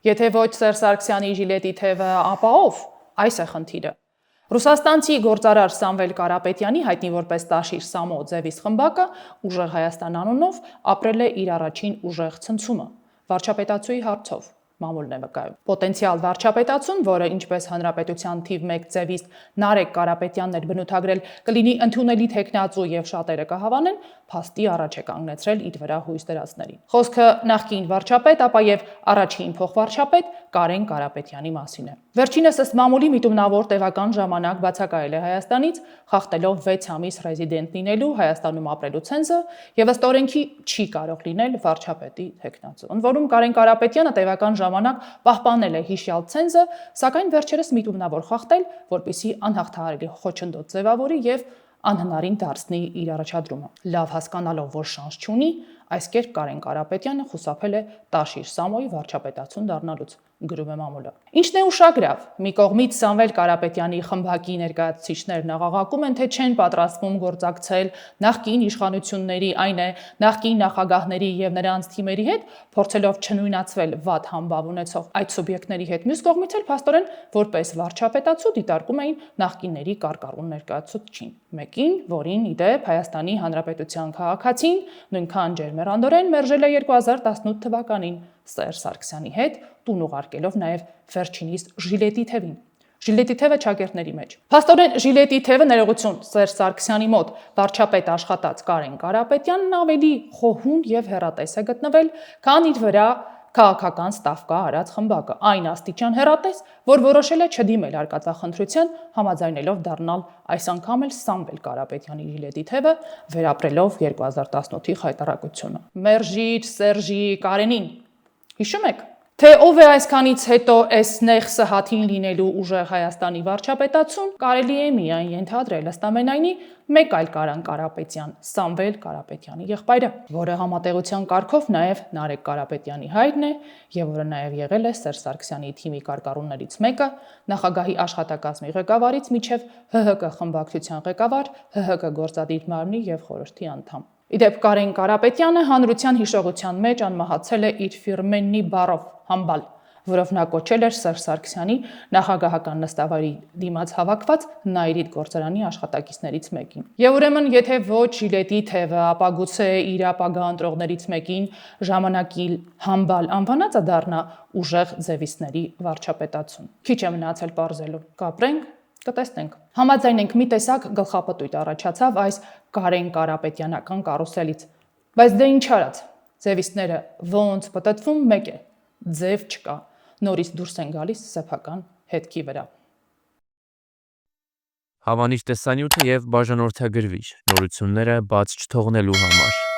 Եթե ոչ Սերժ Սարգսյանի ժիլետի թևը, ապա ով, այս է խնդիրը։ Ռուսաստանցի գործարար Սամվել Կարապետյանի, հայտնի որպես Տաշիր Սամո ձևից խմբակը, Ուժեղ Հայաստան անունով ապրել է իր առաջին ուժեղ ցնցումը վարչապետացուի հարցով։ Մամուլն է վկայում։ Պոտենցիալ վարչապետացուն, որը ինչպես Հանրապետության թիվ 1 ձևից Նարեկ Կարապետյանն էր բնութագրել, կլինի ընդունելի թեկնածու եւ շատերը կհավանեն, փաստի առաջ է կանգնեցրել իր վրա հույս դրածներին։ Խոսքը նախկին վարչապետ, ապա եւ առաջին փոխվարչապետ Կարեն Կարապետյանի մասին է։ Վերջինս ըստ մամուլի միտումնավոր տևական ժամանակ բացակայել է Հայաստանից, խախտելով 6 ամիս ռեզիդենտ լինելու, Հայաստանում ապրելու ցենզը եւ ըստ օրենքի չի կարող լինել վարչապետի թեկնածու։ Ընդ որում Կարեն Կարապետյանը տևական ժամանակ պահպանել է հիշյալ ցենզը, սակայն վերջերս միտումնավոր խախտել, որպեսզի անհաղթահարելի խոչընդոտ ձևավորի եւ անհնարին դարձնի իր առաջադրումը։ Լավ հասկանալով, որ շանս չունի, այս կերպ Կարեն Կարապետյանը խուսափել է Տաշիր Սամոյի վարչապետացուն դառնալուց, գրում է մամուլը։ Ինչն է ուշագրավ, մի կողմից Սամվել Կարապետյանի խմբակի ներկայացուցիչներն աղաղակում են, թե չեն պատրաստվում գործակցել նախկին իշխանությունների, այն է, նախկին նախագահների եւ նրանց թիմերի հետ, փորձելով չնույնացվել վատ համբավ ունեցող այդ սուբյեկտների հետ։ Մյուս կողմից էլ փաստորեն որպես վարչապետացու դիտարկում էին նախկինների կարկառուն ներկայացուցչին, մեկին, որին ի դեպ Հայաստանի Հանրապետության քաղաքացին նույնքան ջերմեռանդորեն մերժել է 2018 թվականին Սերժ Սարգսյանի հետ, տուն ուղարկելով նաև վերջինիս ժիլետի թևին։ Ժիլետի թևը ճակերտների մեջ։ Փաստորեն ժիլետի թևը ներողություն Սերժ Սարգսյանի մոտ վարչապետ աշխատած Կարեն Կարապետյանն ավելի խոհուն եւ հեռատես է գտնվել, քան իր վրա քաղաքական ստավկա արած խմբակը, այն աստիճան հեռատես, որ որոշել է չդիմել արկածախնդրության, համաձայնելով դառնալ այս անգամ էլ Սամվել Կարապետյանի ժիլետի թևը, վերապրելով 2018-ի խայտառակությունը։ Մերժիր Սերժի Կարենին։ Հիշում եք, թե ով է այսքանից հետո այս նեղ սհաթին լինելու Ուժեղ Հայաստանի վարչապետացուն, կարելի է միայն ենթադրել, ըստ ամենայնի, մեկ այլ Կարեն Կարապետյան, Սամվել Կարապետյանի եղբայրը, որը համատեղության կարգով նաև Նարեկ Կարապետյանի հայրն է եւ որը նաև եղել է Սերժ Սարգսյանի թիմի կարկառուններից մեկը, նախագահի աշխատակազմի ղեկավարից մինչև ՀՀԿ խմբակցության ղեկավար, ՀՀԿ գործադիր մարմնի եւ խորհրդի անդամ։ Իդեպ Կարեն Կարապետյանը հանրության հիշողության մեջ անմահացել է իր ֆիրմեննի բառով համբալ, որով նա կոչել էր Սերժ Սարգսյանի նախագահական նստավարի դիմաց հավաքված Նայիրիդ գործարանի աշխատակիցներից մեկին։ Եվ ուրեմն, եթե ոչ ժիլետի թևը, ապա գուցե իր ապագա ընտրողներից մեկին ժամանակի համբալ անվանածը դառնա Ուժեղ ձևիցների վարչապետացուն։ Քիչ է մնացել պարզելու։ Կապրենք, կտեսնենք։ Համաձայնենք, մի տեսակ գլխապտույտ առաջացավ այս Կարեն Կարապետյանական կարուսելից, բայց դե ինչ արած, ձևիցները ոնց պտտվում մեկ է, ձև չկա, նորից դուրս են գալիս սեփական հետքի վրա։ Հավանիր տեսանյութը եւ բաժանորդագրվիր նորությունները բաց չթողնելու համար։